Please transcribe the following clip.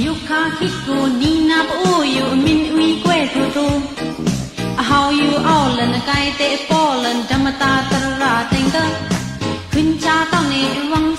Yuka Hiko Nina Oyo Min Ui Queto How you all and a guy they fall and Damata Tara Tinga Quincha Tony Wang